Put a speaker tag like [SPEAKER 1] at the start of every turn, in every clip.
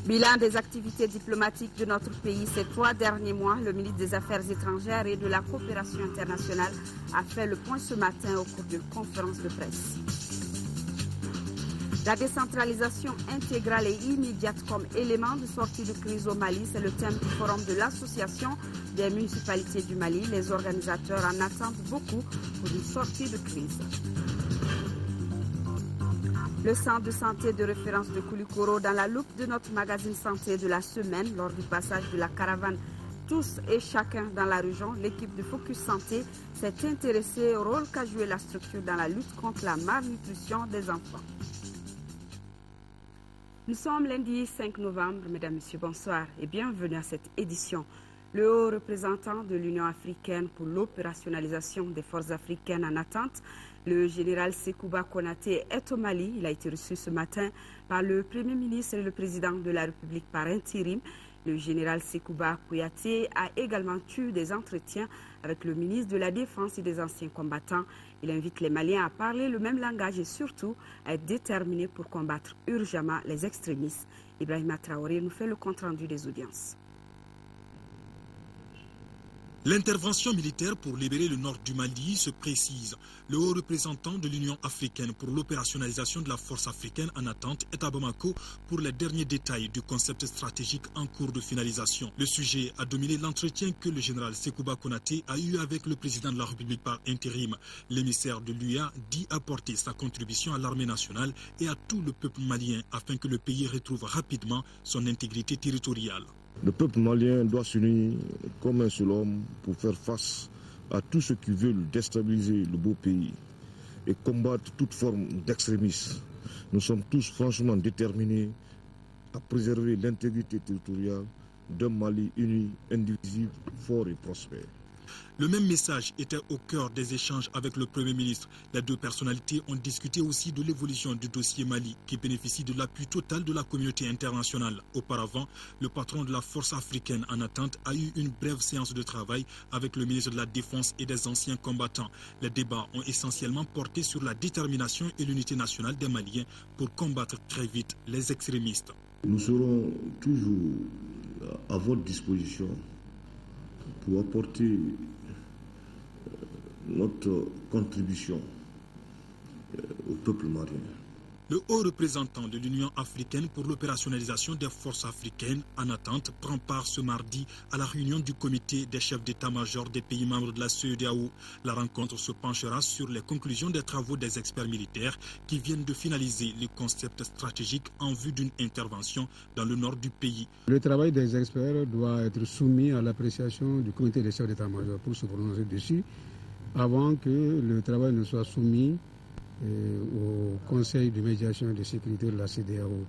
[SPEAKER 1] Bilan des activités diplomatiques de notre pays ces 3 derniers mois, le ministre des Affaires étrangères et de la coopération internationale a fait le point ce matin au cours d'une conférence de presse. La décentralisation intégrale et immédiate comme élément de sortie de crise au Mali, c'est le thème du forum de l'Association des municipalités du Mali. Les organisateurs en attendent beaucoup pour une sortie de crise. Le centre de santé de référence de Koulikoro dans la loupe de notre magazine santé de la semaine lors du passage de la caravane Tous et chacun dans la région. L'équipe de Focus Santé s'est intéressée au rôle qu'a joué la structure dans la lutte contre la malnutrition des enfants. Nous sommes lundi 5 novembre, mesdames, messieurs, bonsoir et bienvenue à cette édition. Le haut représentant de l'Union africaine pour l'opérationnalisation des forces africaines en attente, le général Sekouba Konaté, est au Mali. Il a été reçu ce matin par le Premier ministre et le Président de la République par intérim. Le général Sekouba Konaté a également eu des entretiens avec le ministre de la Défense et des anciens combattants. Il invite les Maliens à parler le même langage et surtout à être déterminés pour combattre urgemment les extrémistes. Ibrahima Traoré nous fait le compte-rendu des audiences.
[SPEAKER 2] L'intervention militaire pour libérer le nord du Mali se précise. Le haut représentant de l'Union africaine pour l'opérationnalisation de la force africaine en attente est à Bamako pour les derniers détails du concept stratégique en cours de finalisation. Le sujet a dominé l'entretien que le général Sekouba Konaté a eu avec le président de la République par intérim. L'émissaire de l'UA dit apporter sa contribution à l'armée nationale et à tout le peuple malien afin que le pays retrouve rapidement son intégrité territoriale.
[SPEAKER 3] Le peuple malien doit s'unir comme un seul homme pour faire face à tous ceux qui veulent déstabiliser le beau pays et combattre toute forme d'extrémisme. Nous sommes tous franchement déterminés à préserver l'intégrité territoriale d'un Mali uni, indivisible, fort et prospère.
[SPEAKER 2] Le même message était au cœur des échanges avec le Premier ministre. Les deux personnalités ont discuté aussi de l'évolution du dossier Mali qui bénéficie de l'appui total de la communauté internationale. Auparavant, le patron de la force africaine en attente a eu une brève séance de travail avec le ministre de la Défense et des anciens combattants. Les débats ont essentiellement porté sur la détermination et l'unité nationale des Maliens pour combattre très vite les extrémistes.
[SPEAKER 3] Nous serons toujours à votre disposition pour apporter notre contribution au peuple malien.
[SPEAKER 2] Le haut représentant de l'Union africaine pour l'opérationnalisation des forces africaines en attente prend part ce mardi à la réunion du comité des chefs d'état-major des pays membres de la CEDEAO. La rencontre se penchera sur les conclusions des travaux des experts militaires qui viennent de finaliser les concepts stratégiques en vue d'une intervention dans le nord du pays.
[SPEAKER 4] Le travail des experts doit être soumis à l'appréciation du comité des chefs d'état-major pour se prononcer dessus avant que le travail ne soit soumis au Conseil de médiation et de sécurité de la CEDEAO.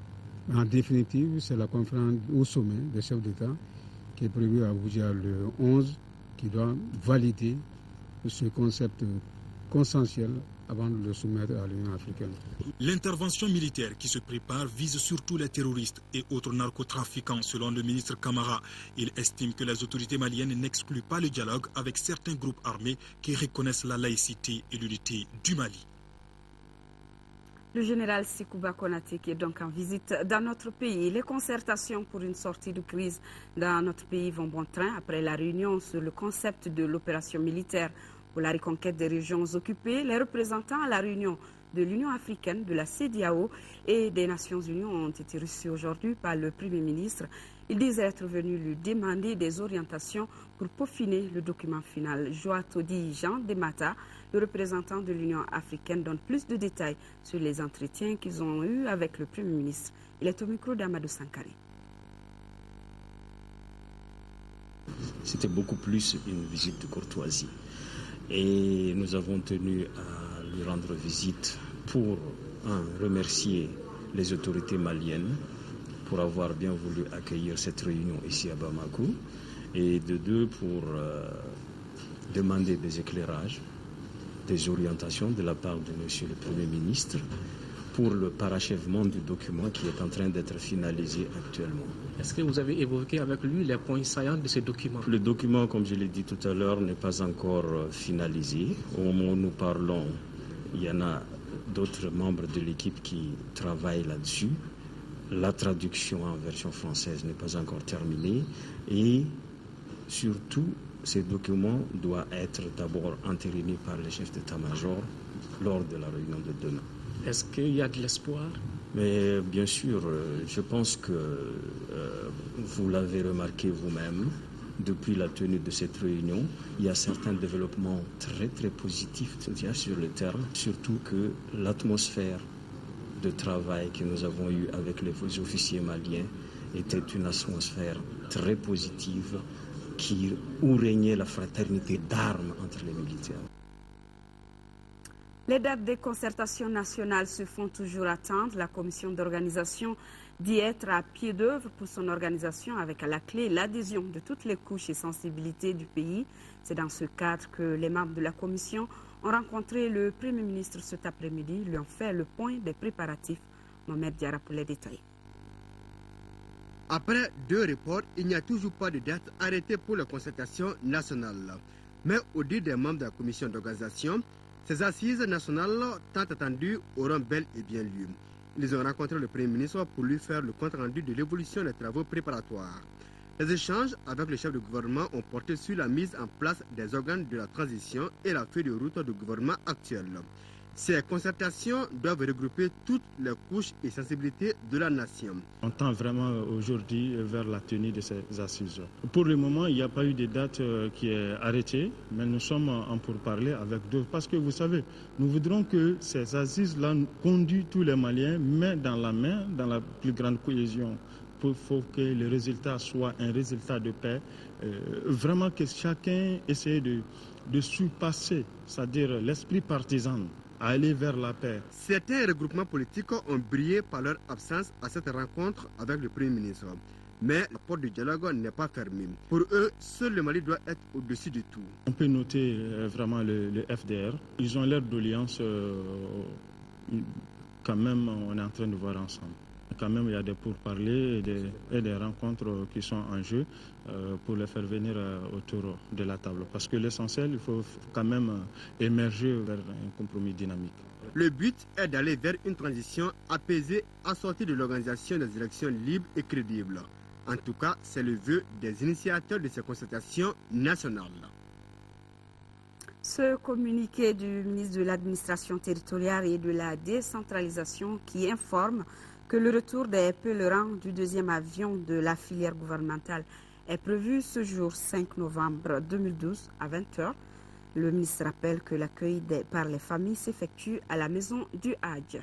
[SPEAKER 4] En définitive, c'est la conférence au sommet des chefs d'État qui est prévue à Abuja le 11 qui doit valider ce concept consensuel avant de le soumettre à l'Union africaine.
[SPEAKER 2] L'intervention militaire qui se prépare vise surtout les terroristes et autres narcotrafiquants, selon le ministre Camara. Il estime que les autorités maliennes n'excluent pas le dialogue avec certains groupes armés qui reconnaissent la laïcité et l'unité du Mali.
[SPEAKER 1] Le général Sekouba Konaté qui est donc en visite dans notre pays. Les concertations pour une sortie de crise dans notre pays vont bon train après la réunion sur le concept de l'opération militaire pour la reconquête des régions occupées. Les représentants à la réunion de l'Union africaine, de la CEDEAO et des Nations unies ont été reçus aujourd'hui par le Premier ministre. Ils disent être venus lui demander des orientations pour peaufiner le document final. Joatodi Jean Demata, le représentant de l'Union africaine, donne plus de détails sur les entretiens qu'ils ont eus avec le Premier ministre. Il est au micro d'Amadou Sankari.
[SPEAKER 5] C'était beaucoup plus une visite de courtoisie. Et nous avons tenu à lui rendre visite pour, remercier les autorités maliennes pour avoir bien voulu accueillir cette réunion ici à Bamako, et de deux, pour demander des éclairages, des orientations de la part de Monsieur le Premier ministre pour le parachèvement du document qui est en train d'être finalisé actuellement.
[SPEAKER 6] Est-ce que vous avez évoqué avec lui les points saillants de ce document?
[SPEAKER 5] Le document, comme je l'ai dit tout à l'heure, n'est pas encore finalisé. Au moment où nous parlons, il y en a d'autres membres de l'équipe qui travaillent là-dessus. La traduction en version française n'est pas encore terminée et surtout, ces documents doivent être d'abord entérinés par le chef d'état-major lors de la réunion de demain.
[SPEAKER 6] Est-ce qu'il y a de l'espoir?
[SPEAKER 5] Mais bien sûr, je pense que vous l'avez remarqué vous-même, depuis la tenue de cette réunion, il y a certains développements très très positifs sur le terrain, surtout que l'atmosphère de travail que nous avons eu avec les officiers maliens était une atmosphère très positive où régnait la fraternité d'armes entre les militaires.
[SPEAKER 1] Les dates des concertations nationales se font toujours attendre. La commission d'organisation dit être à pied d'œuvre pour son organisation avec à la clé l'adhésion de toutes les couches et sensibilités du pays. C'est dans ce cadre que les membres de la commission ont rencontré le Premier ministre cet après-midi, lui ont fait le point des préparatifs. Mohamed Diarra pour les détails.
[SPEAKER 7] Après 2 reports, il n'y a toujours pas de date arrêtée pour la concertation nationale. Mais au dit des membres de la commission d'organisation, ces assises nationales tant attendues auront bel et bien lieu. Ils ont rencontré le Premier ministre pour lui faire le compte-rendu de l'évolution des travaux préparatoires. Les échanges avec le chef de gouvernement ont porté sur la mise en place des organes de la transition et la feuille de route du gouvernement actuel. Ces concertations doivent regrouper toutes les couches et sensibilités de la nation.
[SPEAKER 8] On tend vraiment aujourd'hui vers la tenue de ces assises. Pour le moment, il n'y a pas eu de date qui est arrêtée, mais nous sommes en pourparlers avec d'autres. Parce que vous savez, nous voudrons que ces assises-là conduisent tous les Maliens main dans la plus grande cohésion. Il faut que le résultat soit un résultat de paix. Vraiment que chacun essaie de surpasser, c'est-à-dire l'esprit partisan, à aller vers la paix.
[SPEAKER 7] Certains regroupements politiques ont brillé par leur absence à cette rencontre avec le Premier ministre. Mais la porte du dialogue n'est pas fermée. Pour eux, seul le Mali doit être au-dessus de tout.
[SPEAKER 8] On peut noter vraiment le FDR. Ils ont l'air d'alliance, quand même, on est en train de voir ensemble. Quand même, il y a des pourparlers et des rencontres qui sont en jeu pour les faire venir autour de la table. Parce que l'essentiel, il faut quand même émerger vers un compromis dynamique.
[SPEAKER 7] Le but est d'aller vers une transition apaisée assortie de l'organisation des élections libres et crédibles. En tout cas, c'est le vœu des initiateurs de ces concertations nationales.
[SPEAKER 1] Ce communiqué du ministre de l'Administration territoriale et de la décentralisation qui informe que le retour des pèlerins du 2e avion de la filière gouvernementale est prévu ce jour 5 novembre 2012 à 20h. Le ministre rappelle que l'accueil par les familles s'effectue à la maison du Hadj.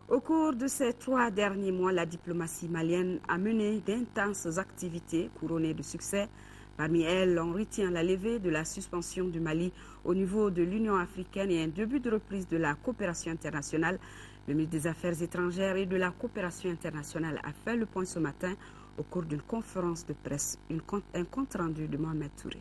[SPEAKER 1] Au cours de ces 3 derniers mois, la diplomatie malienne a mené d'intenses activités couronnées de succès. Parmi elles, on retient la levée de la suspension du Mali au niveau de l'Union africaine et un début de reprise de la coopération internationale. Le ministre des Affaires étrangères et de la coopération internationale a fait le point ce matin au cours d'une conférence de presse, un compte-rendu de Mohamed Touré.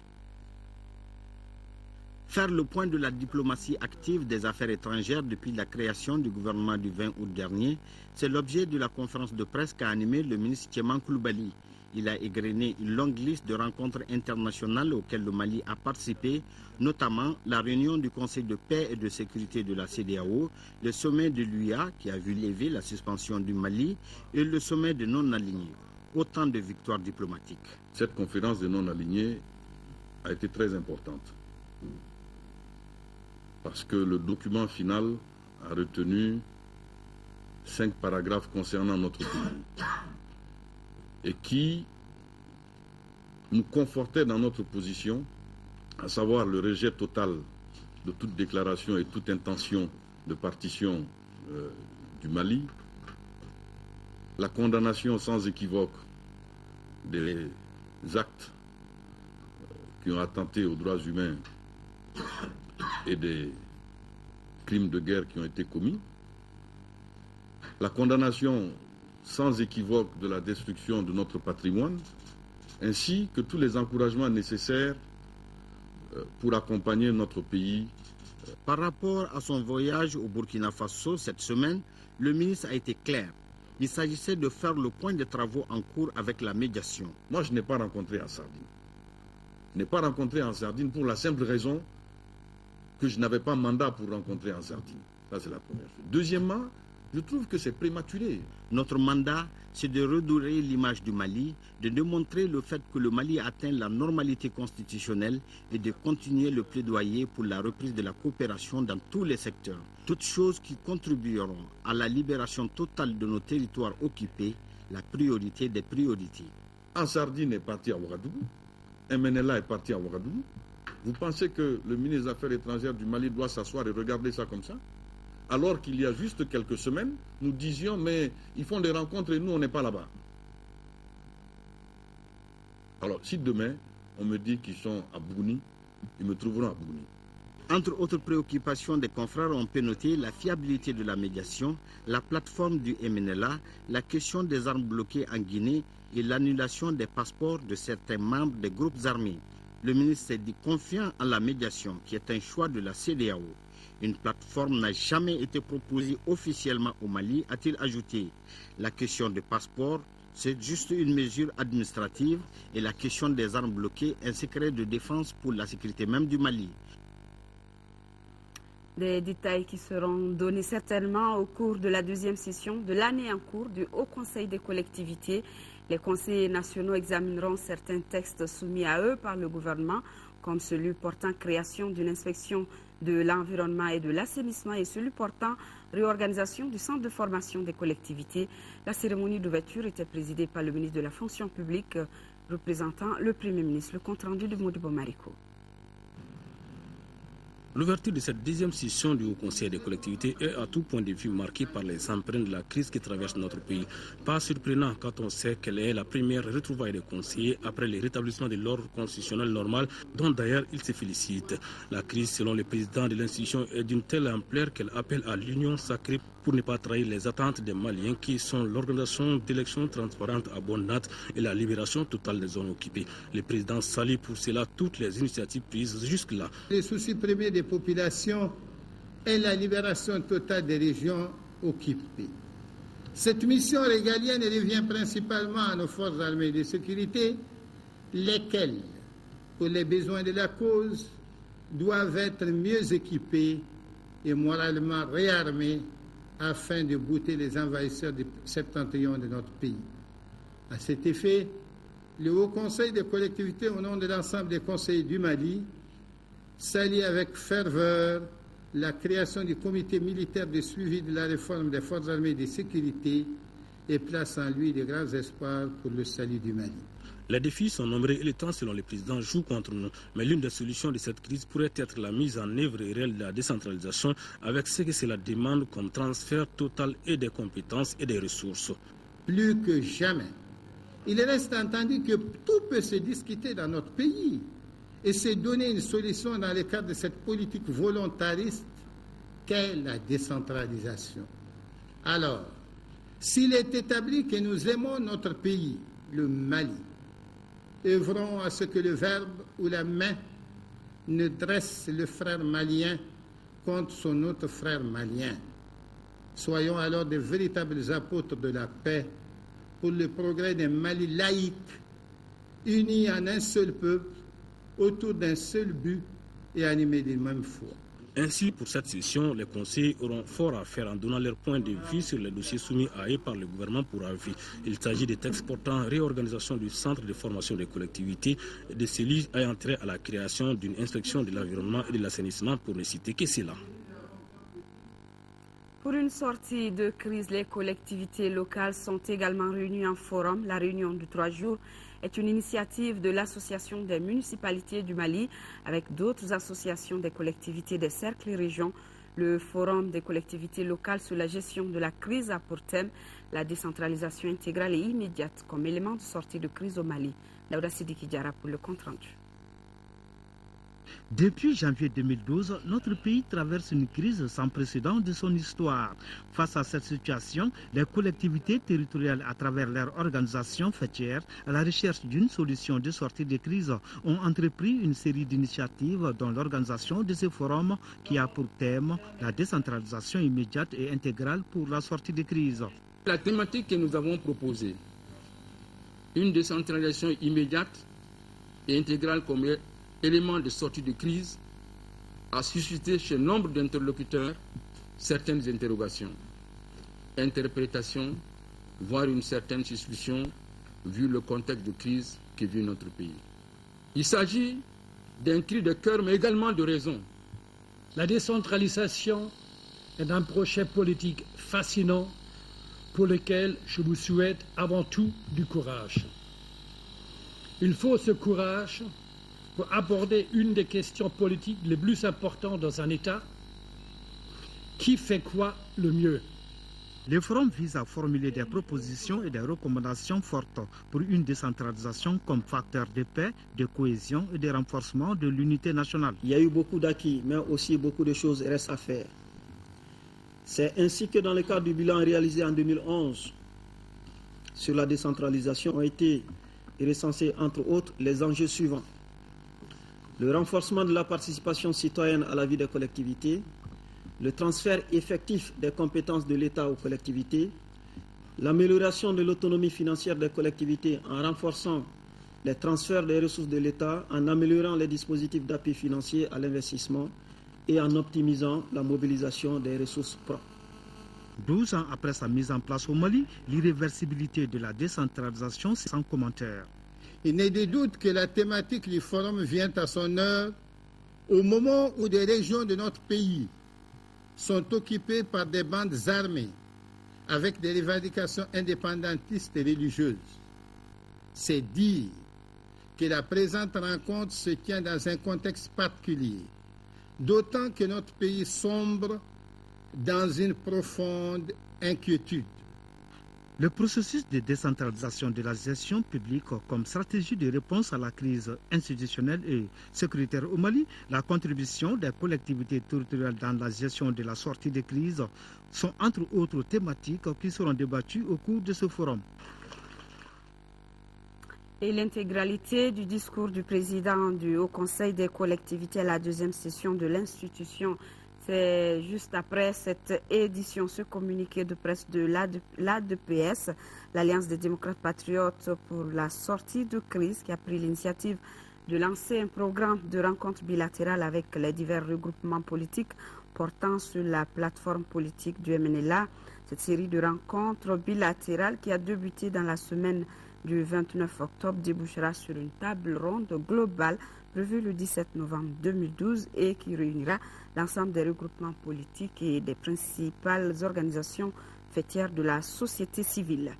[SPEAKER 9] Faire le point de la diplomatie active des affaires étrangères depuis la création du gouvernement du 20 août dernier, c'est l'objet de la conférence de presse qu'a animé le ministre Tcheman Koulibaly. Il a égrené une longue liste de rencontres internationales auxquelles le Mali a participé, notamment la réunion du Conseil de paix et de sécurité de la CEDEAO, le sommet de l'UA qui a vu lever la suspension du Mali et le sommet de non-alignés. Autant de victoires diplomatiques.
[SPEAKER 10] Cette conférence de non-alignés a été très importante parce que le document final a retenu 5 paragraphes concernant notre pays et qui nous confortait dans notre position, à savoir le rejet total de toute déclaration et toute intention de partition du Mali, la condamnation sans équivoque des actes qui ont attenté aux droits humains et des crimes de guerre qui ont été commis, la condamnation sans équivoque de la destruction de notre patrimoine, ainsi que tous les encouragements nécessaires pour accompagner notre pays
[SPEAKER 9] Par rapport à son voyage au Burkina Faso cette semaine, le ministre a été clair. Il s'agissait de faire le point des travaux en cours avec la médiation.
[SPEAKER 10] Moi, je n'ai pas rencontré en Sardine. Je n'ai pas rencontré en Sardine pour la simple raison que je n'avais pas mandat pour rencontrer en Sardine. Ça, c'est la première chose. Deuxièmement, je trouve que c'est prématuré.
[SPEAKER 9] Notre mandat, c'est de redorer l'image du Mali, de démontrer le fait que le Mali atteint la normalité constitutionnelle et de continuer le plaidoyer pour la reprise de la coopération dans tous les secteurs. Toutes choses qui contribueront à la libération totale de nos territoires occupés, la priorité des priorités.
[SPEAKER 10] En Sardine est parti à Ouagadougou. MNLA est parti à Ouagadougou. Vous pensez que le ministre des Affaires étrangères du Mali doit s'asseoir et regarder ça comme ça? Alors qu'il y a juste quelques semaines, nous disions, mais ils font des rencontres et nous, on n'est pas là-bas. Alors, si demain, on me dit qu'ils sont à Bouni, ils me trouveront à Bouni.
[SPEAKER 9] Entre autres préoccupations des confrères, on peut noter la fiabilité de la médiation, la plateforme du MNLA, la question des armes bloquées en Guinée et l'annulation des passeports de certains membres des groupes armés. Le ministre s'est dit confiant en la médiation, qui est un choix de la CEDEAO. Une plateforme n'a jamais été proposée officiellement au Mali, a-t-il ajouté. La question des passeports, c'est juste une mesure administrative et la question des armes bloquées, un secret de défense pour la sécurité même du Mali.
[SPEAKER 1] Des détails qui seront donnés certainement au cours de la deuxième session de l'année en cours du Haut Conseil des collectivités. Les conseillers nationaux examineront certains textes soumis à eux par le gouvernement, comme celui portant création d'une inspection de l'environnement et de l'assainissement et celui portant réorganisation du centre de formation des collectivités. La cérémonie d'ouverture était présidée par le ministre de la fonction publique représentant le Premier ministre. Le compte-rendu de Modibo Mariko.
[SPEAKER 6] L'ouverture de cette deuxième session du Haut Conseil des collectivités est à tout point de vue marquée par les empreintes de la crise qui traverse notre pays. Pas surprenant quand on sait qu'elle est la première retrouvaille des conseillers après le rétablissement de l'ordre constitutionnel normal, dont d'ailleurs ils se félicitent. La crise, selon le président de l'institution, est d'une telle ampleur qu'elle appelle à l'union sacrée pour ne pas trahir les attentes des Maliens qui sont l'organisation d'élections transparentes à bonne date et la libération totale des zones occupées. Le président salue pour cela toutes les initiatives prises jusque-là.
[SPEAKER 11] Le souci premier des populations est la libération totale des régions occupées. Cette mission régalienne revient principalement à nos forces armées de sécurité, lesquelles, pour les besoins de la cause, doivent être mieux équipées et moralement réarmées afin de bouter les envahisseurs du septentrion de notre pays. À cet effet, le Haut Conseil des collectivités, au nom de l'ensemble des conseillers du Mali, salue avec ferveur la création du comité militaire de suivi de la réforme des forces armées de sécurité et place en lui de grands espoirs pour le salut du Mali.
[SPEAKER 6] Les défis sont nombreux et le temps, selon le président, joue contre nous. Mais l'une des solutions de cette crise pourrait être la mise en œuvre réelle de la décentralisation avec ce que cela demande comme transfert total et des compétences et des ressources.
[SPEAKER 11] Plus que jamais, il reste entendu que tout peut se discuter dans notre pays et se donner une solution dans le cadre de cette politique volontariste qu'est la décentralisation. Alors, s'il est établi que nous aimons notre pays, le Mali, œuvrons à ce que le verbe ou la main ne dresse le frère malien contre son autre frère malien. Soyons alors de véritables apôtres de la paix pour le progrès d'un Mali laïque, uni en un seul peuple, autour d'un seul but et animé d'une même foi.
[SPEAKER 6] Ainsi, pour cette session, les conseillers auront fort à faire en donnant leur point de vue sur les dossiers soumis à eux par le gouvernement pour avis. Il s'agit des textes portant réorganisation du centre de formation des collectivités et de celui ayant trait à la création d'une inspection de l'environnement et de l'assainissement, pour ne citer que cela.
[SPEAKER 1] Pour une sortie de crise, les collectivités locales sont également réunies en forum. La réunion de 3 jours est une initiative de l'Association des municipalités du Mali avec d'autres associations des collectivités des cercles et régions. Le forum des collectivités locales sur la gestion de la crise a pour thème la décentralisation intégrale et immédiate comme élément de sortie de crise au Mali. Laura Sidiki Diara pour le compte rendu.
[SPEAKER 12] Depuis janvier 2012, notre pays traverse une crise sans précédent de son histoire. Face à cette situation, les collectivités territoriales, à travers leur organisation fêtière, à la recherche d'une solution de sortie de crise, ont entrepris une série d'initiatives dont l'organisation de ce forum qui a pour thème la décentralisation immédiate et intégrale pour la sortie de crise.
[SPEAKER 6] La thématique que nous avons proposée, une décentralisation immédiate et intégrale comme élément de sortie de crise, a suscité chez nombre d'interlocuteurs certaines interrogations, interprétations, voire une certaine suspicion vu le contexte de crise que vit notre pays. Il s'agit d'un cri de cœur mais également de raison.
[SPEAKER 13] La décentralisation est un projet politique fascinant pour lequel je vous souhaite avant tout du courage. Il faut ce courage pour aborder une des questions politiques les plus importantes dans un État. Qui fait quoi le mieux?
[SPEAKER 12] Le forum vise à formuler des propositions et des recommandations fortes pour une décentralisation comme facteur de paix, de cohésion et de renforcement de l'unité nationale.
[SPEAKER 14] Il y a eu beaucoup d'acquis, mais aussi beaucoup de choses restent à faire. C'est ainsi que dans le cadre du bilan réalisé en 2011 sur la décentralisation ont été recensés entre autres les enjeux suivants. Le renforcement de la participation citoyenne à la vie des collectivités, le transfert effectif des compétences de l'État aux collectivités, l'amélioration de l'autonomie financière des collectivités en renforçant les transferts des ressources de l'État, en améliorant les dispositifs d'appui financier à l'investissement et en optimisant la mobilisation des ressources propres.
[SPEAKER 12] 12 ans après sa mise en place au Mali, l'irréversibilité de la décentralisation, c'est sans commentaire.
[SPEAKER 11] Il n'est de doute que la thématique du forum vient à son heure au moment où des régions de notre pays sont occupées par des bandes armées avec des revendications indépendantistes et religieuses. C'est dire que la présente rencontre se tient dans un contexte particulier, d'autant que notre pays sombre dans une profonde inquiétude.
[SPEAKER 12] Le processus de décentralisation de la gestion publique comme stratégie de réponse à la crise institutionnelle et sécuritaire au Mali, la contribution des collectivités territoriales dans la gestion de la sortie de crise sont entre autres thématiques qui seront débattues au cours de ce forum.
[SPEAKER 1] Et l'intégralité du discours du président du Haut Conseil des collectivités à la deuxième session de l'institution, c'est juste après cette édition, ce communiqué de presse de l'ADPS, l'Alliance des démocrates patriotes pour la sortie de crise, qui a pris l'initiative de lancer un programme de rencontres bilatérales avec les divers regroupements politiques portant sur la plateforme politique du MNLA. Cette série de rencontres bilatérales qui a débuté dans la semaine du 29 octobre débouchera sur une table ronde globale prévue le 17 novembre 2012 et qui réunira l'ensemble des regroupements politiques et des principales organisations fêtières de la société civile.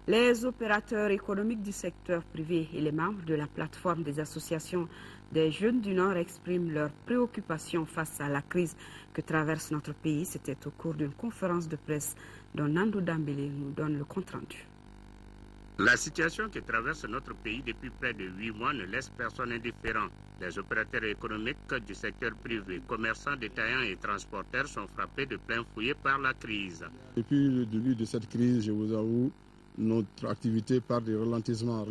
[SPEAKER 1] Les opérateurs économiques du secteur privé et les membres de la plateforme des associations des jeunes du Nord expriment leurs préoccupations face à la crise que traverse notre pays. C'était au cours d'une conférence de presse dont Nando Dambélé nous donne le compte-rendu.
[SPEAKER 15] La situation qui traverse notre pays depuis près de 8 mois ne laisse personne indifférent. Les opérateurs économiques du secteur privé, commerçants, détaillants et transporteurs sont frappés de plein fouet par la crise.
[SPEAKER 16] Depuis le début de cette crise, je vous avoue, notre activité part de ralentissement,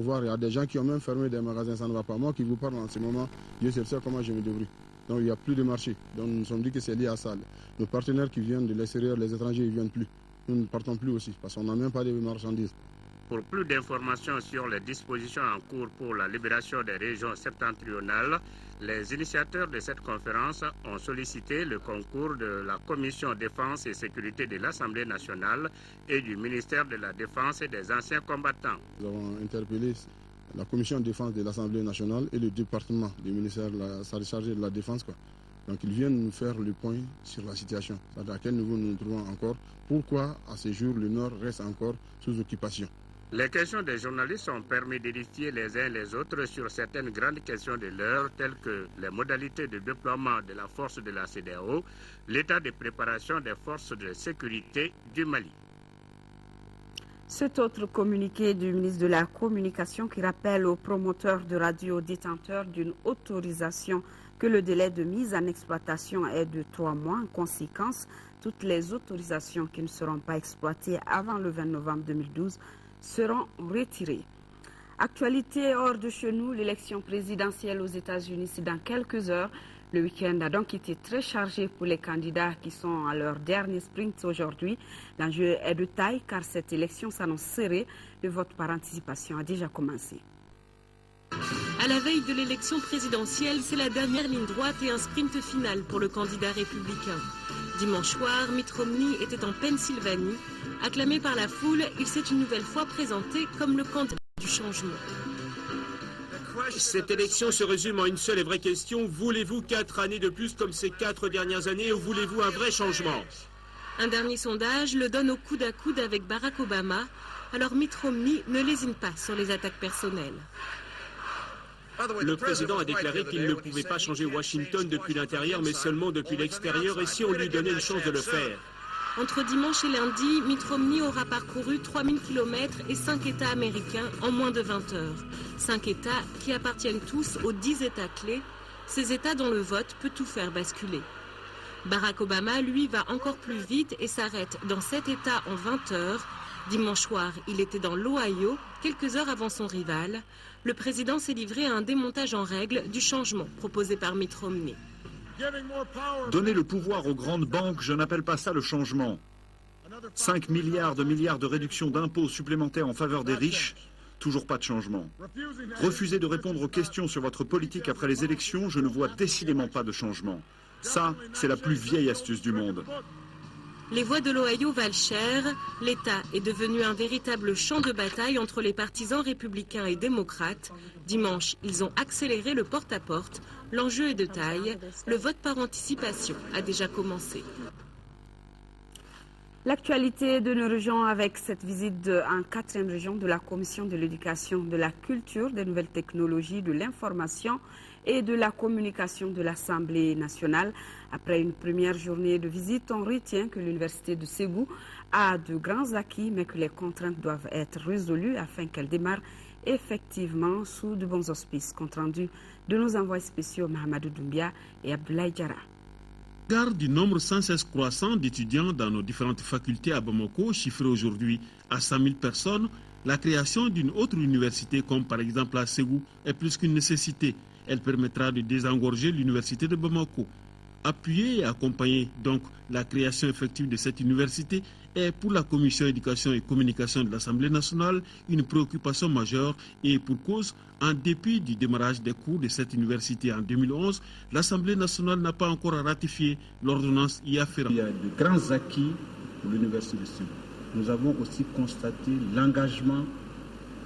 [SPEAKER 16] voire il y a des gens qui ont même fermé des magasins, ça ne va pas. Moi qui vous parle en ce moment, Dieu seul sait comment je me débrouille. Donc il n'y a plus de marché. Donc nous nous sommes dit que c'est lié à ça. Nos partenaires qui viennent de l'extérieur, les étrangers, ils ne viennent plus. Nous ne partons plus aussi, parce qu'on n'a même pas de marchandises.
[SPEAKER 15] Pour plus d'informations sur les dispositions en cours pour la libération des régions septentrionales, les initiateurs de cette conférence ont sollicité le concours de la Commission Défense et Sécurité de l'Assemblée nationale et du ministère de la Défense et des anciens combattants.
[SPEAKER 16] Nous avons interpellé la Commission Défense de l'Assemblée nationale et le département du ministère chargé de la Défense. Donc ils viennent nous faire le point sur la situation, à quel niveau nous nous trouvons encore, pourquoi à ce jour le Nord reste encore sous occupation.
[SPEAKER 15] Les questions des journalistes ont permis d'édifier les uns les autres sur certaines grandes questions de l'heure, telles que les modalités de déploiement de la force de la CEDEAO, l'état de préparation des forces de sécurité du Mali.
[SPEAKER 1] Cet autre communiqué du ministre de la Communication qui rappelle aux promoteurs de radio détenteurs d'une autorisation que le délai de mise en exploitation est de 3 mois. En conséquence, toutes les autorisations qui ne seront pas exploitées avant le 20 novembre 2012 seront retirées. Actualité hors de chez nous, l'élection présidentielle aux États-Unis, c'est dans quelques heures. Le week-end a donc été très chargé pour les candidats qui sont à leur dernier sprint aujourd'hui. L'enjeu est de taille car cette élection s'annonce serrée. Le vote par anticipation a déjà commencé.
[SPEAKER 17] À la veille de l'élection présidentielle, c'est la dernière ligne droite et un sprint final pour le candidat républicain. Dimanche soir, Mitt Romney était en Pennsylvanie. Acclamé par la foule, il s'est une nouvelle fois présenté comme le candidat du changement.
[SPEAKER 18] Cette élection se résume en une seule et vraie question. Voulez-vous 4 années de plus comme ces 4 dernières années ou voulez-vous un vrai changement?
[SPEAKER 17] Un dernier sondage le donne au coude à coude avec Barack Obama. Alors Mitt Romney ne lésine pas sur les attaques personnelles.
[SPEAKER 18] Le président a déclaré qu'il ne pouvait pas changer Washington depuis l'intérieur, mais seulement depuis l'extérieur, et si on lui donnait une chance de le faire.
[SPEAKER 17] Entre dimanche et lundi, Mitt Romney aura parcouru 3000 km et 5 États américains en moins de 20 heures. 5 États qui appartiennent tous aux 10 États clés, ces États dont le vote peut tout faire basculer. Barack Obama, lui, va encore plus vite et s'arrête dans 7 États en 20 heures. Dimanche soir, il était dans l'Ohio, quelques heures avant son rival. Le président s'est livré à un démontage en règle du changement proposé par Mitt Romney.
[SPEAKER 19] Donner le pouvoir aux grandes banques, je n'appelle pas ça le changement. 5 milliards de réduction d'impôts supplémentaires en faveur des riches, toujours pas de changement. Refuser de répondre aux questions sur votre politique après les élections, je ne vois décidément pas de changement. Ça, c'est la plus vieille astuce du monde.
[SPEAKER 17] Les voix de l'Ohio valent cher. L'État est devenu un véritable champ de bataille entre les partisans républicains et démocrates. Dimanche, ils ont accéléré le porte-à-porte. L'enjeu est de taille. Le vote par anticipation a déjà commencé.
[SPEAKER 1] L'actualité de nos régions avec cette visite en 4e région de la Commission de l'éducation, de la culture, des nouvelles technologies, de l'information et de la communication de l'Assemblée nationale. Après une première journée de visite, on retient que l'Université de Ségou a de grands acquis, mais que les contraintes doivent être résolues afin qu'elle démarre effectivement sous de bons auspices. Compte rendu de nos envoyés spéciaux Mahamadou Doumbia et Abdoulaye Diarra.
[SPEAKER 6] Au regard du nombre sans cesse croissant d'étudiants dans nos différentes facultés à Bamako, chiffré aujourd'hui à 100 000 personnes, la création d'une autre université, comme par exemple à Ségou, est plus qu'une nécessité. Elle permettra de désengorger l'université de Bamako. Appuyer et accompagner donc la création effective de cette université est pour la Commission éducation et communication de l'Assemblée nationale une préoccupation majeure et pour cause, en dépit du démarrage des cours de cette université en 2011, l'Assemblée nationale n'a pas encore ratifié l'ordonnance y afférente.
[SPEAKER 20] Il y a de grands acquis pour l'université de Ségou. Nous avons aussi constaté l'engagement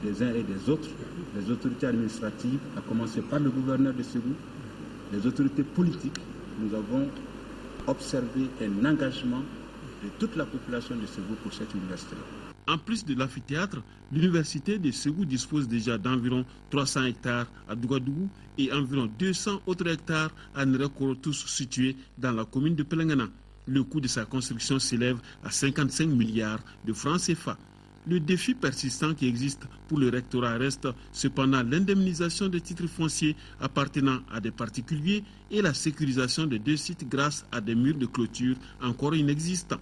[SPEAKER 20] des uns et des autres, les autorités administratives, à commencer par le gouverneur de Ségou, les autorités politiques. Nous avons observé un engagement de toute la population de Ségou pour cette université-là.
[SPEAKER 6] En plus de l'amphithéâtre, l'université de Ségou dispose déjà d'environ 300 hectares à Dougadougou et environ 200 autres hectares à Nrekoro, tous situés dans la commune de Pelengana. Le coût de sa construction s'élève à 55 milliards de francs CFA. Le défi persistant qui existe pour le rectorat reste cependant l'indemnisation des titres fonciers appartenant à des particuliers et la sécurisation des 2 sites grâce à des murs de clôture encore inexistants.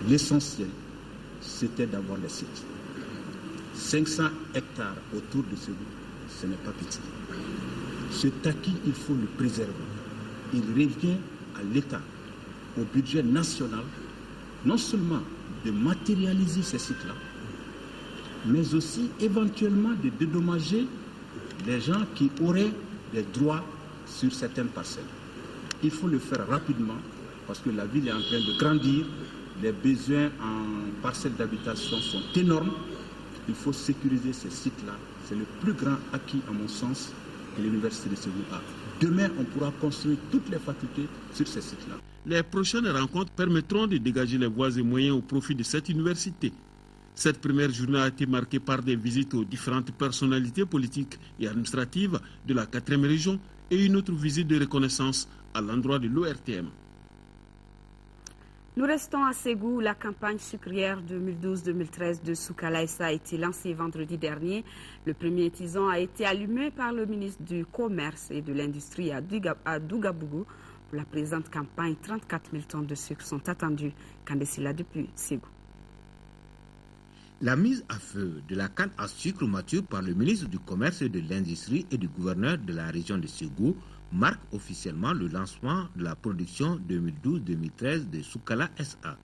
[SPEAKER 20] L'essentiel, c'était d'avoir les sites. 500 hectares autour de Ségou, ce n'est pas petit. Cet acquis, il faut le préserver. Il revient à l'État, au budget national, non seulement de matérialiser ces sites-là, mais aussi éventuellement de dédommager les gens qui auraient des droits sur certaines parcelles. Il faut le faire rapidement parce que la ville est en train de grandir, les besoins en parcelles d'habitation sont énormes. Il faut sécuriser ces sites-là. C'est le plus grand acquis, à mon sens, que l'Université de Ségou a. Demain, on pourra construire toutes les facultés sur ces sites-là.
[SPEAKER 6] Les prochaines rencontres permettront de dégager les voies et moyens au profit de cette université. Cette première journée a été marquée par des visites aux différentes personnalités politiques et administratives de la 4e région et une autre visite de reconnaissance à l'endroit de l'ORTM.
[SPEAKER 1] Nous restons à Ségou. La campagne sucrière 2012-2013 de Soukala SA a été lancée vendredi dernier. Le premier tison a été allumé par le ministre du Commerce et de l'Industrie à Dougabougou. Pour la présente campagne, 34 000 tonnes de sucre sont attendues. Kandesila depuis Ségou.
[SPEAKER 21] La mise à feu de la canne à sucre mature par le ministre du Commerce et de l'Industrie et du gouverneur de la région de Ségou marque officiellement le lancement de la production 2012-2013 de Soukala SA.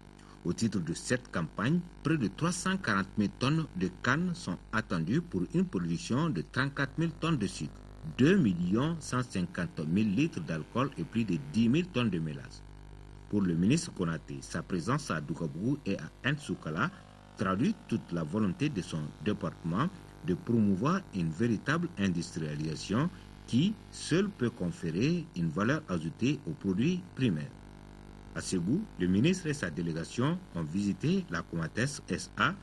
[SPEAKER 21] Au titre de cette campagne, près de 340 000 tonnes de canne sont attendues pour une production de 34 000 tonnes de sucre, 2 150 000 litres d'alcool et plus de 10 000 tonnes de mélasse. Pour le ministre Konaté, sa présence à Dougabougou et à Soukala traduit toute la volonté de son département de promouvoir une véritable industrialisation qui seul peut conférer une valeur ajoutée aux produits primaires. À Ségou, le ministre et sa délégation ont visité la Comates SA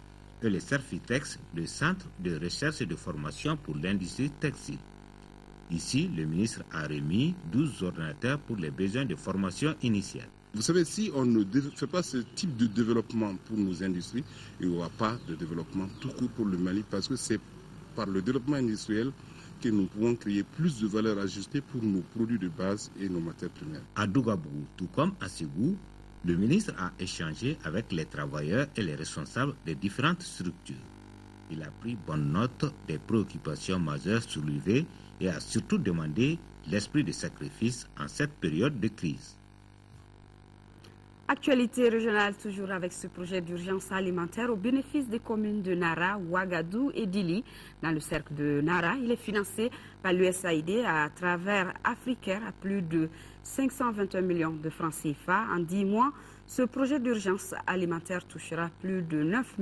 [SPEAKER 21] et le Cerfitex, le centre de recherche et de formation pour l'industrie textile. Ici, le ministre a remis 12 ordinateurs pour les besoins de formation initiale.
[SPEAKER 16] Vous savez, si on ne fait pas ce type de développement pour nos industries, il n'y aura pas de développement tout court pour le Mali, parce que c'est par le développement industriel que nous pouvons créer plus de valeur ajoutée pour nos produits de base et nos matières premières.
[SPEAKER 21] À Dougabougou, tout comme à Ségou, le ministre a échangé avec les travailleurs et les responsables des différentes structures. Il a pris bonne note des préoccupations majeures soulevées et a surtout demandé l'esprit de sacrifice en cette période de crise.
[SPEAKER 1] Actualité régionale toujours avec ce projet d'urgence alimentaire au bénéfice des communes de Nara, Ouagadou et Dili. Dans le cercle de Nara, il est financé par l'USAID à travers Africaire à plus de 521 millions de francs CFA. En 10 mois, ce projet d'urgence alimentaire touchera plus de 9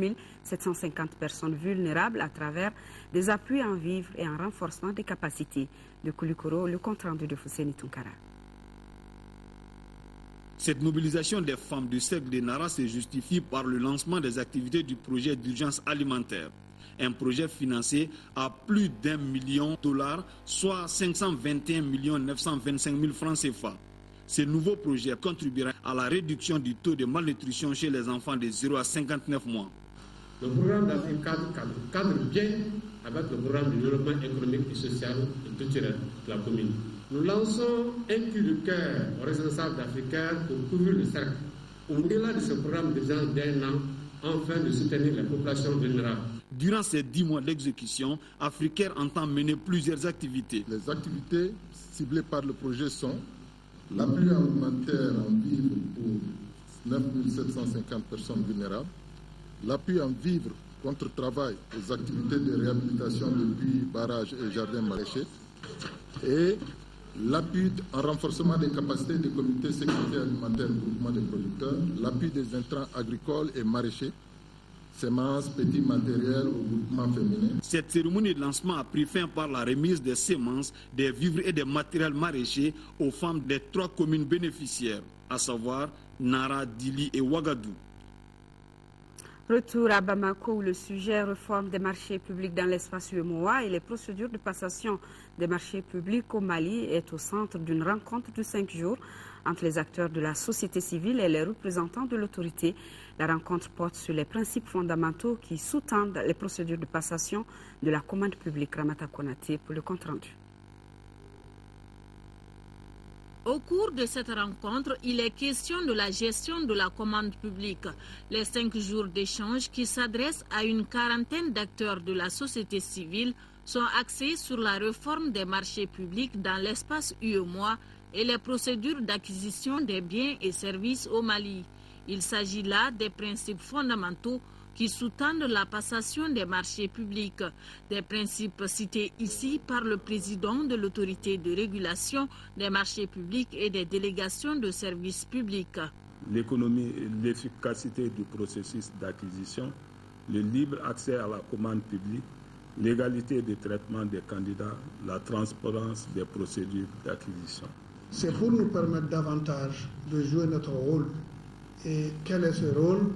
[SPEAKER 1] 750 personnes vulnérables à travers des appuis en vivres et en renforcement des capacités. De Koulikoro, le compte rendu de Fousséni Tunkara.
[SPEAKER 22] Cette mobilisation des femmes du cercle de Nara se justifie par le lancement des activités du projet d'urgence alimentaire. Un projet financé à plus d'$1 million, soit 521 925 000 francs CFA. Ce nouveau projet contribuera à la réduction du taux de malnutrition chez les enfants de 0 à 59 mois.
[SPEAKER 23] Le programme d'Afrique cadre bien avec le programme de développement économique et social et culturel de la commune. Nous lançons un cri de cœur aux responsables d'Africaire pour couvrir le cercle. Au-delà de ce programme d'urgence d'1 an, afin de soutenir les populations vulnérables.
[SPEAKER 22] Durant ces 10 mois d'exécution, Africaire entend mener plusieurs activités.
[SPEAKER 16] Les activités ciblées par le projet sont l'appui alimentaire en vivres pour 9 750 personnes vulnérables, l'appui en vivres contre travail aux activités de réhabilitation de puits, barrages et jardins maraîchers, et l'appui en renforcement des capacités des comités sécurité alimentaire groupement des producteurs, l'appui des intrants agricoles et maraîchers, semences, petits matériels au groupement féminin.
[SPEAKER 22] Cette cérémonie de lancement a pris fin par la remise des semences, des vivres et des matériels maraîchers aux femmes des 3 communes bénéficiaires, à savoir Nara, Dili et Ouagadou.
[SPEAKER 1] Retour à Bamako où le sujet réforme des marchés publics dans l'espace UEMOA et les procédures de passation des marchés publics au Mali est au centre d'une rencontre de 5 jours entre les acteurs de la société civile et les représentants de l'autorité. La rencontre porte sur les principes fondamentaux qui sous-tendent les procédures de passation de la commande publique. Ramata Konaté pour le compte rendu.
[SPEAKER 24] Au cours de cette rencontre, il est question de la gestion de la commande publique. Les 5 jours d'échange qui s'adressent à une quarantaine d'acteurs de la société civile sont axés sur la réforme des marchés publics dans l'espace UEMOA et les procédures d'acquisition des biens et services au Mali. Il s'agit là des principes fondamentaux qui sous-tendent la passation des marchés publics, des principes cités ici par le président de l'autorité de régulation des marchés publics et des délégations de services publics.
[SPEAKER 25] L'économie et l'efficacité du processus d'acquisition, le libre accès à la commande publique, l'égalité de traitement des candidats, la transparence des procédures d'acquisition.
[SPEAKER 26] C'est pour nous permettre davantage de jouer notre rôle. Et quel est ce rôle ?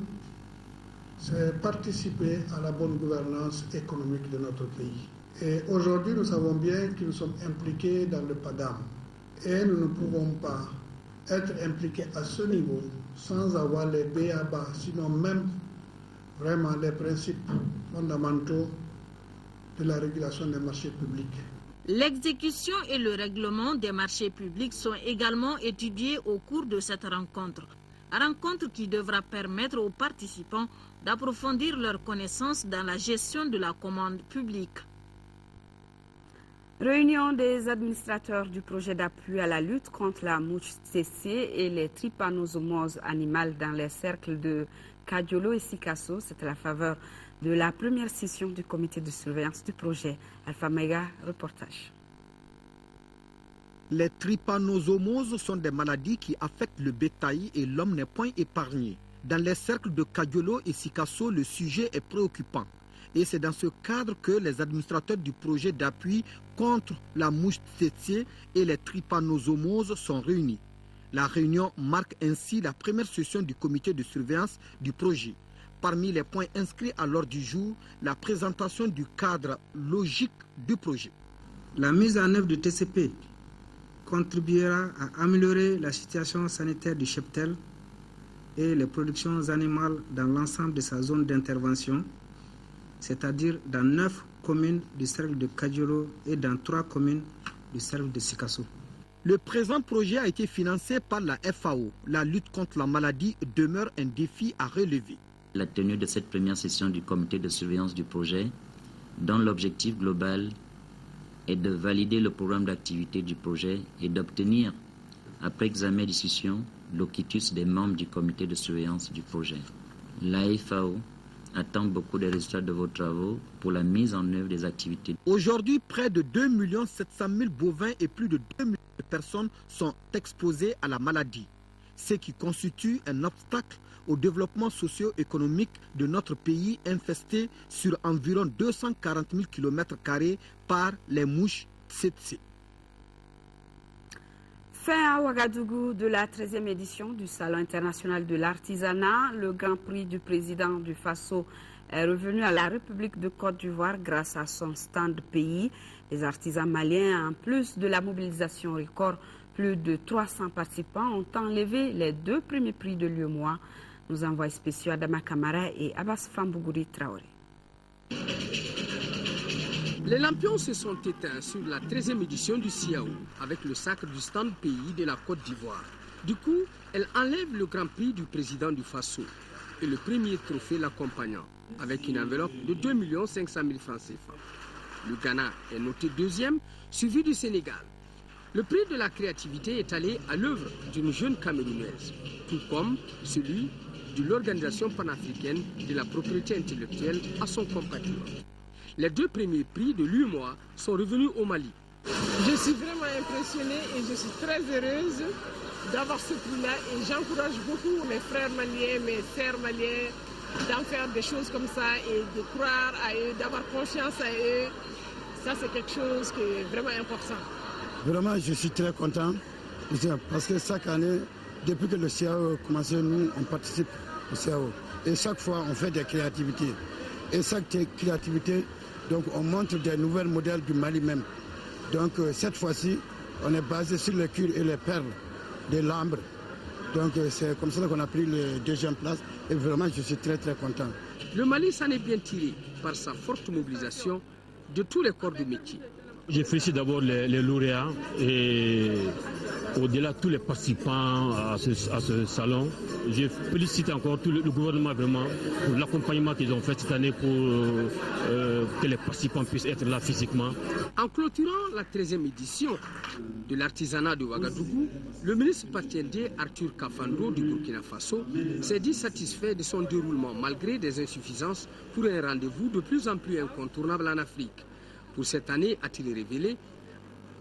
[SPEAKER 26] C'est participer à la bonne gouvernance économique de notre pays. Et aujourd'hui, nous savons bien que nous sommes impliqués dans le PADAM. Et nous ne pouvons pas être impliqué à ce niveau sans avoir les b.a.-ba, sinon même vraiment les principes fondamentaux de la régulation des marchés publics.
[SPEAKER 24] L'exécution et le règlement des marchés publics sont également étudiés au cours de cette rencontre. Rencontre qui devra permettre aux participants d'approfondir leurs connaissances dans la gestion de la commande publique.
[SPEAKER 1] Réunion des administrateurs du projet d'appui à la lutte contre la mouche tsetse et les trypanosomoses animales dans les cercles de Kadiolo et Sikasso. C'est à la faveur de la première session du comité de surveillance du projet. Alpha Mega, reportage.
[SPEAKER 2] Les trypanosomoses sont des maladies qui affectent le bétail et l'homme n'est point épargné. Dans les cercles de Kadiolo et Sikasso, le sujet est préoccupant. Et c'est dans ce cadre que les administrateurs du projet d'appui contre la mouche tsetse et les trypanosomoses sont réunis. La réunion marque ainsi la première session du comité de surveillance du projet. Parmi les points inscrits à l'ordre du jour, la présentation du cadre logique du projet.
[SPEAKER 3] La mise en œuvre du TCP contribuera à améliorer la situation sanitaire du cheptel et les productions animales dans l'ensemble de sa zone d'intervention, c'est-à-dire dans 9 communes du cercle de Kadiolo et dans 3 communes du cercle de Sikasso.
[SPEAKER 2] Le présent projet a été financé par la FAO. La lutte contre la maladie demeure un défi à relever.
[SPEAKER 4] La tenue de cette première session du comité de surveillance du projet, dont l'objectif global est de valider le programme d'activité du projet et d'obtenir, après examen et discussion, l'oquitus des membres du comité de surveillance du projet. La FAO attend beaucoup des résultats de vos travaux pour la mise en œuvre des activités.
[SPEAKER 2] Aujourd'hui, près de 2 700 000 bovins et plus de 2 millions de personnes sont exposées à la maladie, ce qui constitue un obstacle au développement socio-économique de notre pays infesté sur environ 240 000 km² par les mouches tsetse.
[SPEAKER 1] Fin à Ouagadougou de la 13e édition du Salon international de l'artisanat. Le Grand Prix du président du Faso est revenu à la République de Côte d'Ivoire grâce à son stand pays. Les artisans maliens, en plus de la mobilisation record, plus de 300 participants ont enlevé les 2 premiers prix de l'UEMOA. Nos envoyés spéciaux Adama Kamara et Abbas Fambougouri Traoré.
[SPEAKER 5] Les lampions se sont éteints sur la 13e édition du CIAO avec le sacre du stand pays de la Côte d'Ivoire. Du coup, elle enlève le Grand Prix du président du Faso et le premier trophée l'accompagnant avec une enveloppe de 2 500 000 francs CFA. Le Ghana est noté 2e, suivi du Sénégal. Le prix de la créativité est allé à l'œuvre d'une jeune Camerounaise, tout comme celui de l'Organisation panafricaine de la propriété intellectuelle à son compatriote. Les 2 premiers prix de l'UEMOA sont revenus au Mali.
[SPEAKER 7] Je suis vraiment impressionnée et je suis très heureuse d'avoir ce prix-là et j'encourage beaucoup mes frères maliens, mes sœurs maliens d'en faire des choses comme ça et de croire à eux, d'avoir confiance à eux. Ça, c'est quelque chose qui est vraiment important.
[SPEAKER 8] Vraiment, je suis très content parce que chaque année, depuis que le CIAO a commencé, nous, on participe au CIAO. Et chaque fois, on fait des créativités. Et chaque créativité, donc, on montre des nouveaux modèles du Mali même. Donc, cette fois-ci, on est basé sur le cuir et les perles de l'ambre. Donc, c'est comme ça qu'on a pris la 2e place. Et vraiment, je suis très, très content.
[SPEAKER 5] Le Mali s'en est bien tiré par sa forte mobilisation de tous les corps de métier.
[SPEAKER 27] Je félicite d'abord les lauréats et au-delà tous les participants à ce salon. Je félicite encore tout le gouvernement vraiment pour l'accompagnement qu'ils ont fait cette année pour que les participants puissent être là physiquement.
[SPEAKER 5] En clôturant la 13e édition de l'artisanat de Ouagadougou, le ministre Patiendé Arthur Kafando du Burkina Faso s'est dit satisfait de son déroulement malgré des insuffisances pour un rendez-vous de plus en plus incontournable en Afrique. Pour cette année, a-t-il révélé,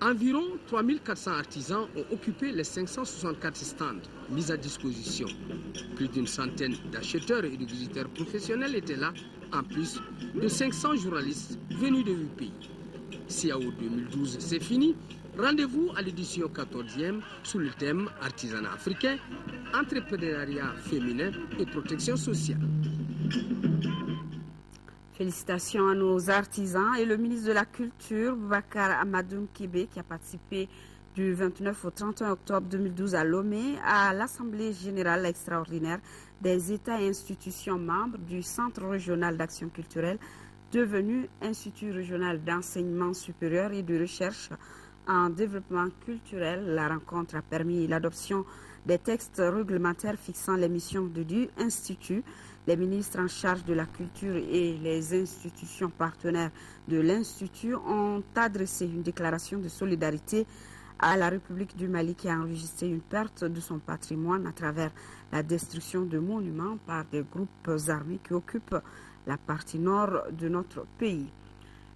[SPEAKER 5] environ 3400 artisans ont occupé les 564 stands mis à disposition. Plus d'une centaine d'acheteurs et de visiteurs professionnels étaient là, en plus de 500 journalistes venus de 8 pays. CIAO 2012, c'est fini. Rendez-vous à l'édition 14e sous le thème Artisanat africain, entrepreneuriat féminin et protection sociale.
[SPEAKER 1] Félicitations à nos artisans et le ministre de la Culture, Boubacar Amadou Kébé, qui a participé Du 29 au 31 octobre 2012 à Lomé, à l'Assemblée générale extraordinaire des États et institutions membres du Centre régional d'action culturelle, devenu Institut régional d'enseignement supérieur et de recherche en développement culturel. La rencontre a permis l'adoption des textes réglementaires fixant les missions du Institut. Les ministres en charge de la culture et les institutions partenaires de l'Institut ont adressé une déclaration de solidarité à la République du Mali qui a enregistré une perte de son patrimoine à travers la destruction de monuments par des groupes armés qui occupent la partie nord de notre pays.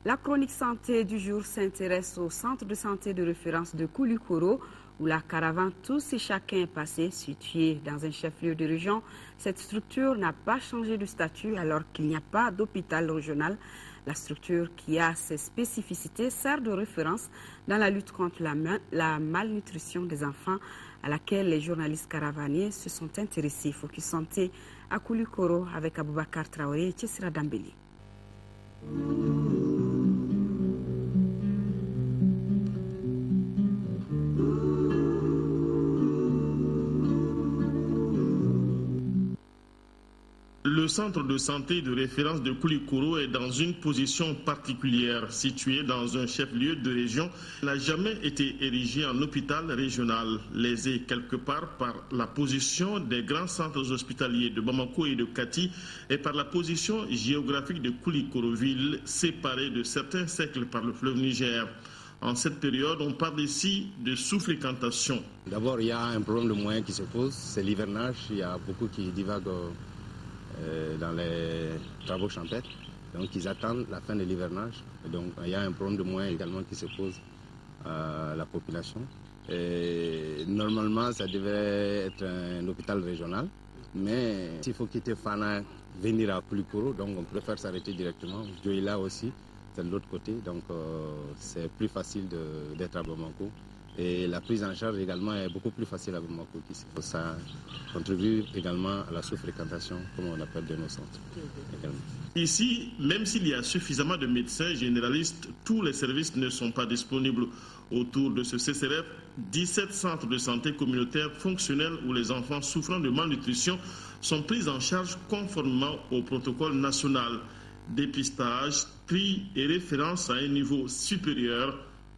[SPEAKER 1] La chronique santé du jour s'intéresse au centre de santé de référence de Koulikoro, où la caravane Tous et Chacun est passé, située dans un chef-lieu de région. Cette structure n'a pas changé de statut alors qu'il n'y a pas d'hôpital régional. La structure, qui a ses spécificités, sert de référence dans la lutte contre la malnutrition des enfants, à laquelle les journalistes caravaniers se sont intéressés. Focus Santé à Koulikoro avec Aboubakar Traoré et Tchessira Dambeli.
[SPEAKER 9] Le centre de santé de référence de Koulikoro est dans une position particulière. Situé dans un chef-lieu de région, il n'a jamais été érigé en hôpital régional, lésé quelque part par la position des grands centres hospitaliers de Bamako et de Kati et par la position géographique de Koulikoro-ville, séparée de certains cercles par le fleuve Niger. En cette période, on parle ici de sous-fréquentation.
[SPEAKER 10] D'abord, il y a un problème de moyens qui se pose, c'est l'hivernage. Il y a beaucoup qui divaguent dans les travaux champêtres. Donc ils attendent la fin de l'hivernage. Donc il y a un problème de moyens également qui se pose à la population. Et normalement ça devait être un hôpital régional, mais s'il faut quitter Fana, venir à Koulikoro, donc on préfère s'arrêter directement. Djoïla aussi, c'est de l'autre côté, donc c'est plus facile d'être à Bamako. Et la prise en charge également est beaucoup plus facile à Bamako qu'ici. Ça contribue également à la sous-fréquentation, comme on appelle de nos centres.
[SPEAKER 9] Ici, même s'il y a suffisamment de médecins généralistes, tous les services ne sont pas disponibles. Autour de ce CCRF, 17 centres de santé communautaires fonctionnels où les enfants souffrant de malnutrition sont pris en charge conformément au protocole national. Dépistage, tri et référence à un niveau supérieur.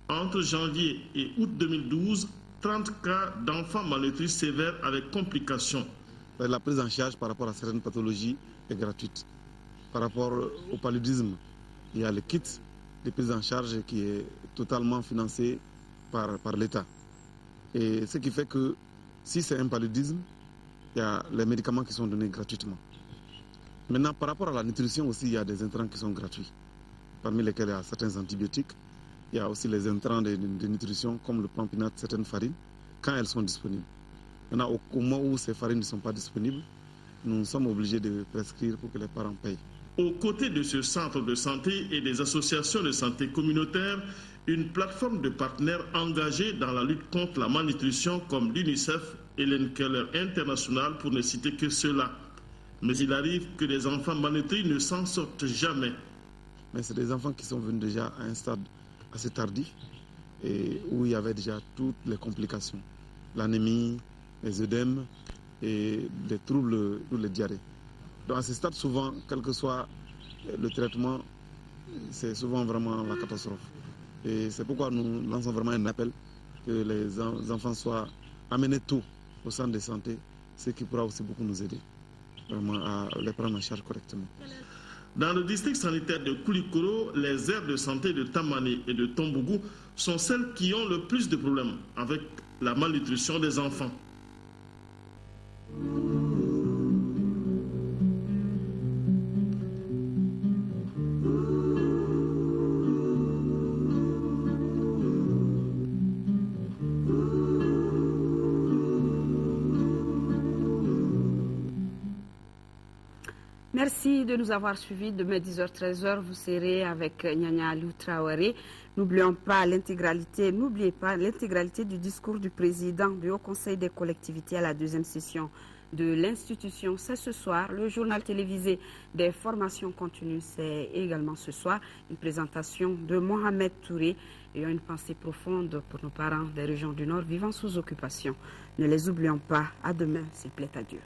[SPEAKER 9] Entre janvier et août 2012, 30 cas d'enfants malnutris sévères avec complications.
[SPEAKER 11] La prise en charge par rapport à certaines pathologies est gratuite. Par rapport au paludisme, il y a le kit de prise en charge qui est totalement financé par l'État. Et ce qui fait que si c'est un paludisme, il y a les médicaments qui sont donnés gratuitement. Maintenant, par rapport à la nutrition aussi, il y a des intrants qui sont gratuits, parmi lesquels il y a certains antibiotiques. Il y a aussi les intrants de nutrition comme le pampinate, certaines farines, quand elles sont disponibles. Maintenant, au moment où ces farines ne sont pas disponibles, nous sommes obligés de prescrire pour que les parents payent.
[SPEAKER 9] Aux côtés de ce centre de santé et des associations de santé communautaire, une plateforme de partenaires engagés dans la lutte contre la malnutrition comme l'UNICEF et l'Enkeller International pour ne citer que cela. Mais il arrive que les enfants malnutris ne s'en sortent jamais.
[SPEAKER 11] Mais c'est des enfants qui sont venus déjà à un stade assez tardif et où il y avait déjà toutes les complications, l'anémie, les œdèmes et les troubles, les diarrhées. Donc à ce stade, souvent, quel que soit le traitement, c'est souvent vraiment la catastrophe. Et c'est pourquoi nous lançons vraiment un appel que les enfants soient amenés tôt au centre de santé, ce qui pourra aussi beaucoup nous aider vraiment à les prendre en charge correctement.
[SPEAKER 9] Dans le district sanitaire de Koulikoro, les aires de santé de Tamane et de Tombougou sont celles qui ont le plus de problèmes avec la malnutrition des enfants.
[SPEAKER 1] Merci de nous avoir suivis. Demain 10h-13h, vous serez avec Nyanya Aliou Traoré. N'oubliez pas l'intégralité du discours du président du Haut Conseil des collectivités à la deuxième session de l'institution. C'est ce soir. Le journal télévisé des formations continues, c'est également ce soir. Une présentation de Mohamed Touré. Ayant une pensée profonde pour nos parents des régions du Nord vivant sous occupation. Ne les oublions pas. À demain, s'il plaît à Dieu.